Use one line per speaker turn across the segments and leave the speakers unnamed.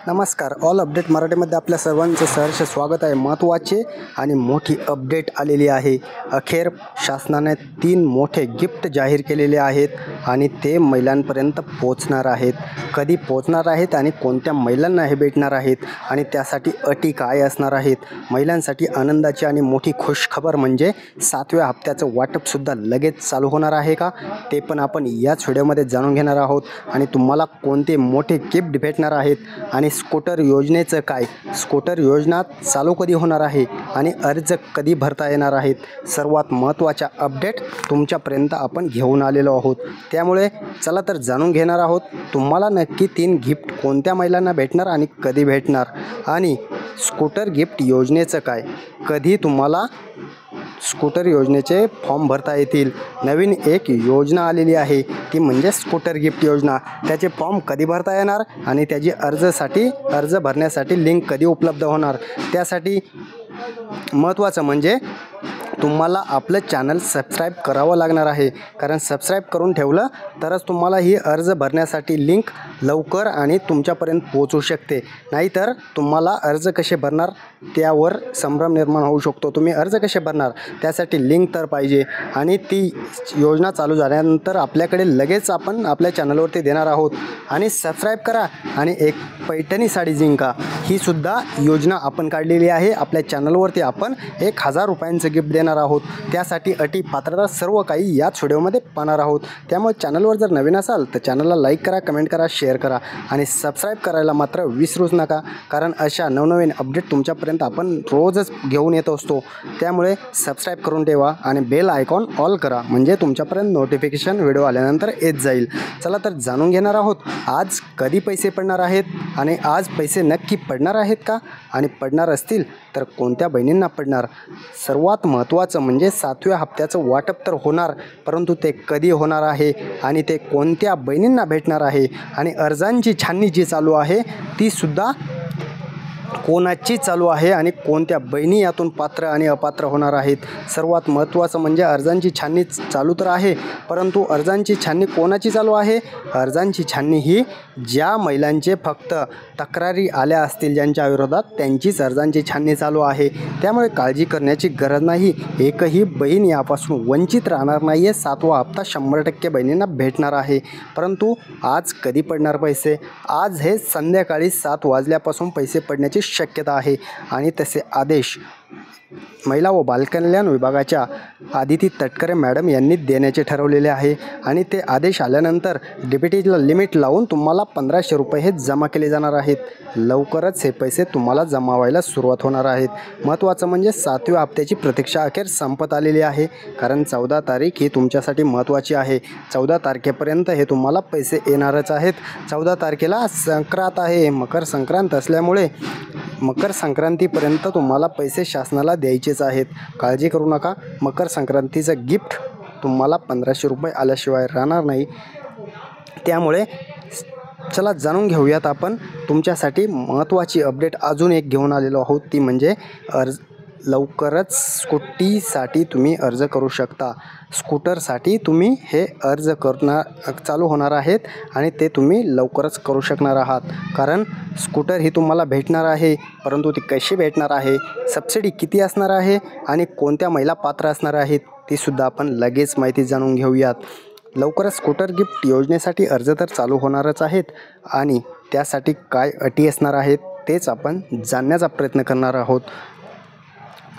नमस्कार. All update मराठीमध्ये आपल्या सर्वांचं सहर्ष स्वागत आहे. महत्त्वाचे आणि मोठी अपडेट आलेली आहे. अखेर शासनाने 3 मोठे गिफ्ट जाहीर केलेले आहेत आणि ते महिलांपर्यंत पोहोचणार आहेत. कधी पोहोचणार आहेत आणि कोणत्या महिलांना हे भेटणार आहेत आणि त्यासाठी अटी काय असणार आहेत. महिलांसाठी आनंदाची आणि मोठी खुशखबर म्हणजे 7व्या हप्त्याचं वाटपसुद्धा लगेच चालू होणार आहे का, ते पण आपण याच व्हिडिओमध्ये जाणून घेणार आहोत. आणि तुम्हाला कोणते मोठे गिफ्ट भेटणार आहेत आणि स्कूटर योजनेचं काय, स्कूटर योजना चालू कधी होणार आहे आणि अर्ज कधी भरता येणार आहेत, सर्वात महत्त्वाच्या अपडेट तुमच्यापर्यंत आपण घेऊन आलेलो आहोत. त्यामुळे चला तर जाणून घेणार आहोत तुम्हाला नक्की 3 गिफ्ट कोणत्या महिलांना भेटणार आणि कधी भेटणार, आणि स्कूटर गिफ्ट योजनेचं काय, कधी तुम्हाला स्कूटर योजनेचे फॉर्म भरता येतील. नवीन एक योजना आलेली आहे ती म्हणजे स्कूटर गिफ्ट योजना. त्याचे फॉर्म कधी भरता येणार आणि त्याची अर्ज भरण्यासाठी लिंक कधी उपलब्ध होणार. त्यासाठी महत्त्वाचं म्हणजे तुम्हाला आपलं चॅनल सबस्क्राईब करावं लागणार आहे, कारण सबस्क्राईब करून ठेवलं तरच तुम्हाला ही अर्ज भरण्यासाठी लिंक लवकर आणि तुमच्यापर्यंत पोहोचू शकते. नाहीतर तुम्हाला अर्ज कसे भरणार त्यावर संभ्रम निर्माण होऊ शकतो. तुम्ही अर्ज कसे भरणार त्यासाठी लिंक तर पाहिजे, आणि ती योजना चालू झाल्यानंतर आपल्याकडे लगेच आपण आपल्या चॅनलवरती देणार आहोत. आणि सबस्क्राईब करा आणि एक पैठणी साडी जिंका, ही सुद्धा योजना आपण काढलेली आहे. आपल्या चॅनलवरती आपण 1000 रुपयांचं गिफ्ट देणार आहोत. त्यासाठी अटी पात्रता सर्व काही याच व्हिडिओमध्ये पाहणार आहोत. त्यामुळे चॅनलवर जर नवीन असाल तर चॅनलला लाईक करा, कमेंट करा, शेअर करा आणि सबस्क्राईब करायला मात्र विसरूच नका, कारण अशा नवनवीन अपडेट तुमच्यापर्यंत आपण रोजच घेऊन येत असतो. त्यामुळे सबस्क्राईब करून ठेवा आणि बेल आयकॉन ऑल करा, म्हणजे तुमच्यापर्यंत नोटिफिकेशन व्हिडिओ आल्यानंतर येत जाईल. चला तर जाणून घेणार आहोत आज कधी पैसे पडणार आहेत आणि आज पैसे नक्की पडणार आहेत का, आणि पडणार असतील तर कोणत्या बहिणींना पडणार. सर्वात महत्त्वाचं म्हणजे 7व्या हप्त्याचं वाटप तर होणार, परंतु ते कधी होणार आहे आणि ते कोणत्या बहिणींना भेटणार आहे, आणि अर्जांची छाननी जी चालू आहे ती सुद्धा कोणाची चालू आहे आणि कोणत्या बहिणी यातून पात्र आणि अपात्र होणार आहेत. सर्वात महत्त्वाचं म्हणजे अर्जांची छाननी चालू तर आहे, परंतु अर्जांची छाननी कोणाची चालू आहे. अर्जांची छाननी ही ज्या महिलांचे फक्त तक्रारी आल्या असतील ज्यांच्या विरोधात, त्यांचीच अर्जांची छाननी चालू आहे. त्यामुळे काळजी करण्याची गरज नाही. एकही बहीण यापासून वंचित राहणार नाही आहे. 7वा हप्ता 100% बहिणींना भेटणार आहे. परंतु आज कधी पडणार पैसे, आज हे संध्याकाळी 7 वाजल्यापासून पैसे पडण्याची शक्यता आहे. आणि तसे आदेश महिला व बालकल्याण विभागाच्या आदिती तटकरे मॅडम यांनी देण्याचे ठरवलेले आहे. आणि ते आदेश आल्यानंतर डीबीटीला लिमिट लावून तुम्हाला 1500 रुपये हे जमा केले जाणार आहेत. लवकरच हे पैसे तुम्हाला जमा व्हायला सुरुवात होणार आहेत. महत्त्वाचं म्हणजे 7व्या हप्त्याची प्रतीक्षा अखेर संपत आलेली आहे, कारण 14 तारीख ही तुमच्यासाठी महत्त्वाची आहे. 14 तारखेपर्यंत हे तुम्हाला पैसे येणारच आहेत. 14 तारखेला संक्रांत आहे, मकर संक्रांत असल्यामुळे मकर संक्रांतीपर्यंत तुम्हाला पैसे शासनाला द्यायचेच आहेत. काळजी करू नका, मकर संक्रांतीचं गिफ्ट तुम्हाला 1500 रुपये आल्याशिवाय राहणार नाही. त्यामुळे चला जाणून घेऊयात आपण तुमच्यासाठी महत्त्वाची अपडेट अजून एक घेऊन आलेलो आहोत, ती म्हणजे लवकरच स्कूटीसाठी तुम्ही अर्ज करू शकता. स्कूटरसाठी तुम्ही हे अर्ज चालू होणार आहेत आणि ते तुम्ही लवकरच करू शकणार आहात, कारण स्कूटर ही तुम्हाला भेटणार आहे. परंतु ती कशी भेटणार आहे, सबसिडी किती असणार आहे आणि कोणत्या महिला पात्र असणार आहेत, तीसुद्धा आपण लगेच माहिती जाणून घेऊयात. लवकरच स्कूटर गिफ्ट योजनेसाठी अर्ज तर चालू होणारच आहेत, आणि त्यासाठी काय अटी असणार आहेत तेच आपण जाणण्याचा प्रयत्न करणार आहोत.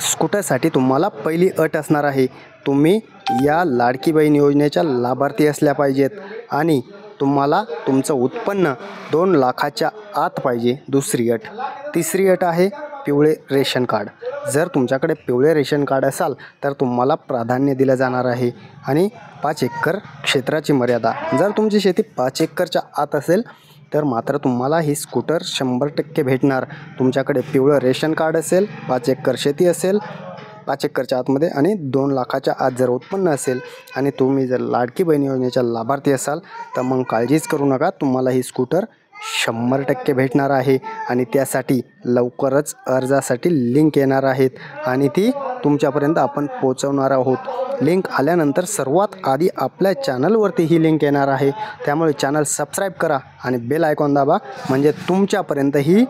स्कूटरसाठी तुम्हाला पहिली अट असणार आहे, तुम्ही या लाडकी बहीण योजनेच्या लाभार्थी असल्या पाहिजेत आणि तुम्हाला तुमचं उत्पन्न 2 लाखाच्या आत पाहिजे. दुसरी अट. तिसरी अट आहे पिवळे रेशन कार्ड. जर तुमच्याकडे पिवळे रेशन कार्ड असाल तर तुम्हाला प्राधान्य दिलं जाणार आहे. आणि 5 एकर क्षेत्राची मर्यादा. जर तुमची शेती 5 एकरच्या आत असेल तर मात्र तुम्हाला ही स्कूटर 100% भेटणार. तुमच्याकडे पिवळं रेशन कार्ड असेल, 5 एकर शेती असेल, 5 एकरच्या आतमध्ये आणि 2 लाखाच्या आत जर उत्पन्न असेल आणि तुम्ही जर लाडकी बहीण योजनेच्या लाभार्थी असाल तर मग काळजीच करू नका, तुम्हाला ही स्कूटर 100% भेटणार आहे आणि त्यासाठी लवकरच अर्जासाठी लिंक येणार आहेत आणि ती तुमच्यापर्यंत आपण पोहोचवणार आहोत। लिंक आल्यानंतर सर्वात आधी आपल्या चॅनलवरती ही लिंक येणार आहे, त्यामुळे चॅनल सबस्क्राईब करा आणि बेल आयकॉन दाबा, म्हणजे तुमच्यापर्यंत ही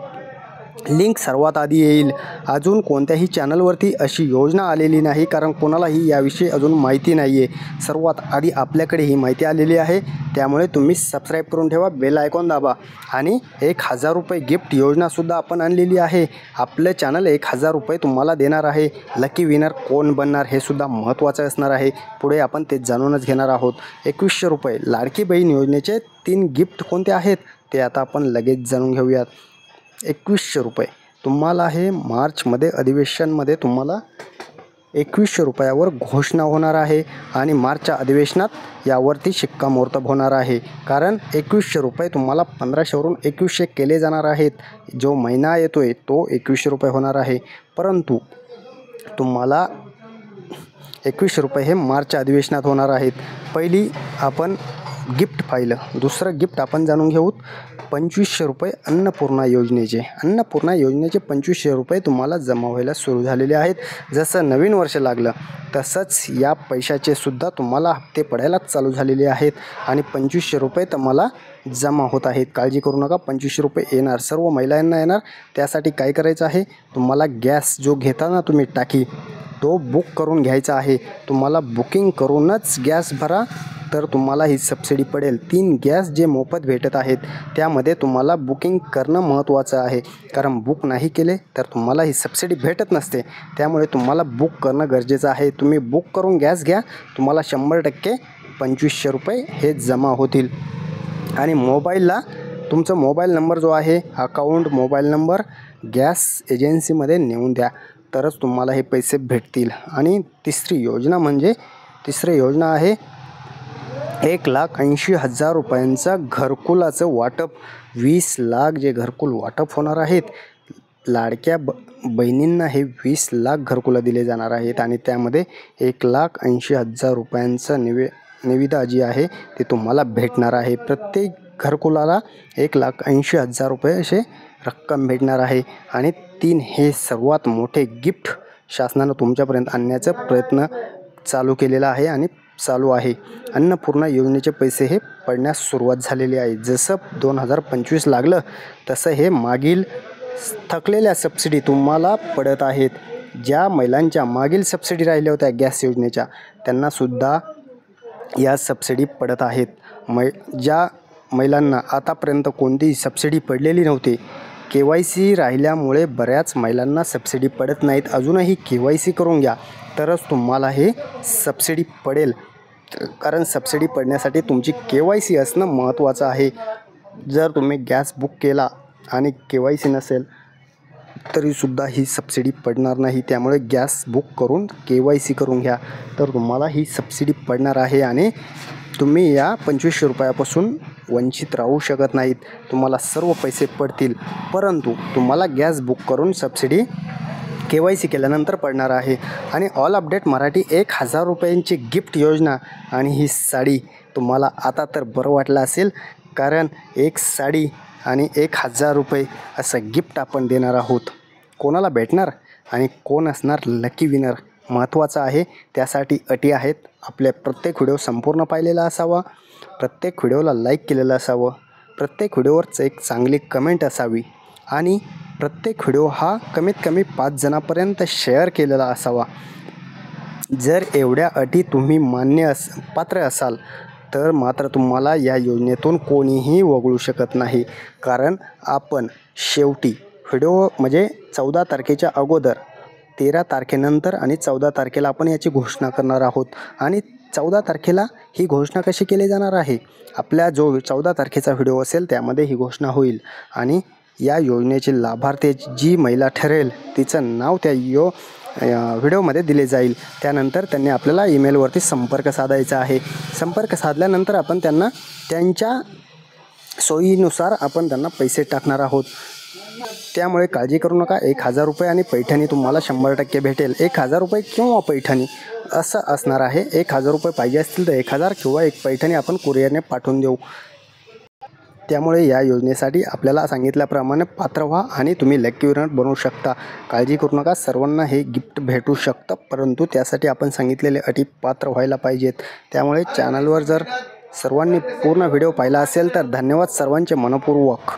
लिंक सर्वात आधी येईल। अजून कोणत्याही चॅनलवरती अशी योजना आलेली नाही, कारण कोणालाही याविषयी अजून माहिती नाही आहे। सर्वात आधी आपल्याकडे ही माहिती आलेली आहे, त्यामुळे तुम्ही सबस्क्राईब करून ठेवा, बेल आयकॉन दाबा। आणि 1000 रुपये गिफ्ट योजनासुद्धा आपण आणलेली आहे। आपलं चॅनल 1000 रुपये तुम्हाला देणार आहे। लकी विनर कोण बनणार हे सुद्धा महत्त्वाचं असणार आहे, पुढे आपण ते जाणूनच घेणार आहोत। 2100 रुपये लाडकी बहीण योजनेचे 3 गिफ्ट कोणते आहेत ते आता आपण लगेच जाणून घेऊयात। 2100 रुपये तुम्हाला हे मार्चमध्ये अधिवेशनमध्ये तुम्हाला 2100 रुपयावर घोषणा होणार आहे आणि मार्चच्या अधिवेशनात यावरती शिक्कामोर्तब होणार आहे, कारण 2100 रुपये तुम्हाला 1500वरून 2100 केले जाणार आहेत। जो महिना येतो आहे तो 2100 रुपये होणार आहे, परंतु तुम्हाला 2100 रुपये हे मार्चच्या अधिवेशनात होणार आहेत। पहिली आपण गिफ्ट पाहिलं, दुसरं गिफ्ट आपण जाणून घेऊ 2500 रुपये अन्नपूर्णा योजनेचे। अन्नपूर्णा योजनेचे 2500 रुपये तुम्हाला जमा व्हायला सुरू झालेले आहेत। जसं नवीन वर्ष लागलं तसंच या पैशाचे सुद्धा तुम्हाला हप्ते पडायलाच चालू झालेले आहेत आणि 2500 रुपये तुम्हाला जमा होत आहेत। काळजी करू नका, 2500 रुपये येणार, सर्व महिलांना येणार। त्यासाठी काय करायचं आहे, तुम्हाला गॅस जो घेता ना तुम्ही टाकी, तो बुक करून घ्यायचा आहे। तुम्हाला बुकिंग करूनच गॅस भरा, तर तुम्हाला ही सबसिडी पडेल। 3 गॅस जे मोफत भेटत आहेत त्यामध्ये तुम्हाला बुकिंग करणं महत्त्वाचं आहे, कारण बुक नाही केले तर तुम्हाला ही सबसिडी भेटत नसते। त्यामुळे तुम्हाला बुक करणं गरजेचं आहे। तुम्ही बुक करून गॅस घ्या, तुम्हाला 100% 2500 रुपये हे जमा होतील। आणि मोबाईलला तुमचा मोबाईल नंबर जो आहे, अकाउंट मोबाईल नंबर गॅस एजन्सीमध्ये नेऊन द्या, तरच तुम्हाला हे पैसे भेटतील। आणि तिसरी योजना आहे 1,80,000 रुपयांचा घरकुलाचं वाटप। 20 लाख जे घरकुल वाटप होणार आहेत, लाडक्या बहिणींना हे 20 लाख घरकुलं दिले जाणार आहेत आणि त्यामध्ये 1,80,000 रुपयांचा निविदा जी आहे ती तुम्हाला भेटणार आहे। प्रत्येक घरकुलाला 1,80,000 रुपये असे रक्कम भेटणार आहे। आणि 3 हे सर्वात मोठे गिफ्ट शासनानं तुमच्यापर्यंत आणण्याचा प्रयत्न चालू केलेला आहे आणि चालू आहे। अन्नपूर्णा योजनेचे पैसे हे पडण्यास सुरुवात झालेली आहे। जसं 2025 लागलं तसं हे मागील थकलेल्या सबसिडी तुम्हाला पडत आहेत। ज्या महिलांच्या मागील सबसिडी राहिल्या होत्या गॅस योजनेच्या, त्यांनासुद्धा या सबसिडी पडत आहेत। ज्या महिलांना आतापर्यंत कोणतीही सबसिडी पडलेली नव्हती, KYC राहिल्यामुळे बऱ्याच महिलांना सबसिडी पडत नाहीत। अजूनही KYC करून घ्या, तरच तुम्हाला हे सबसिडी पडेल, कारण सबसिडी पडण्यासाठी तुमची KYC असणं महत्त्वाचं आहे। जर तुम्ही गॅस बुक केला आणि KYC नसेल तरीसुद्धा ही सबसिडी पडणार नाही। त्यामुळे गॅस बुक करून KYC करून घ्या, तर तुम्हाला ही सबसिडी पडणार आहे आणि तुम्ही या 2500 रुपयापासून वंचित राहू शकत नाहीत। तुम्हाला सर्व पैसे पडतील, परंतु तुम्हाला गॅस बुक करून सबसिडी KYC केल्यानंतर पडणार आहे। आणि ऑल अपडेट मराठी 1000 रुपयांची गिफ्ट योजना आणि ही साडी तुम्हाला आता तर बरं वाटलं असेल, कारण एक साडी आणि 1000 रुपये असं गिफ्ट आपण देणार आहोत। कोणाला भेटणार आणि कोण असणार लकी विनर महत्त्वाचं आहे। त्यासाठी अटी आहेत, आपल्या प्रत्येक व्हिडिओ संपूर्ण पाहिलेला असावा, प्रत्येक व्हिडिओला लाईक केलेलं असावं, प्रत्येक व्हिडिओवरच एक चांगली कमेंट असावी आणि प्रत्येक व्हिडिओ हा कमीत कमी 5 जणांपर्यंत शेअर केलेला असावा। जर एवढ्या अटी तुम्ही पात्र असाल तर मात्र तुम्हाला या योजनेतून कोणीही वगळू शकत नाही, कारण आपण शेवटी व्हिडिओ म्हणजे 14 तारखेच्या अगोदर 13 तारखेनंतर आणि 14 तारखेला आपण याची घोषणा करणार आहोत। आणि 14 तारखेला ही घोषणा कशी केली जाणार आहे, आपल्या जो 14 तारखेचा व्हिडिओ असेल त्यामध्ये ही घोषणा होईल आणि या योजनेचे लाभार्थी जी महिला ठरेल तिचं नाव त्या व्हिडिओमध्ये दिले जाईल। त्यानंतर त्यांनी आपल्याला ईमेलवरती संपर्क साधायचा आहे। संपर्क साधल्यानंतर आपण त्यांना त्यांच्या सोयीनुसार आपण त्यांना पैसे टाकणार आहोत। त्यामुळे काळजी करू नका, 1000 रुपये आणि पैठणी तुम्हाला 100% भेटेल। 1000 रुपये किंवा पैठणी असं असणार आहे। 1000 रुपये पाहिजे असतील तर 1000 किंवा एक पैठणी आपण कुरिअरने पाठवून देऊ। त्यामुळे या योजनेसाठी आपल्याला सांगितल्याप्रमाणे पात्र व्हा आणि तुम्ही लकी विनर बनू शकता। काळजी करू नका, सर्वांना हे गिफ्ट भेटू शकतं, परंतु त्यासाठी आपण सांगितलेले अटी पात्र व्हायला पाहिजेत। त्यामुळे चॅनलवर जर सर्वांनी पूर्ण व्हिडिओ पाहिला असेल तर धन्यवाद सर्वांचे मनपूर्वक।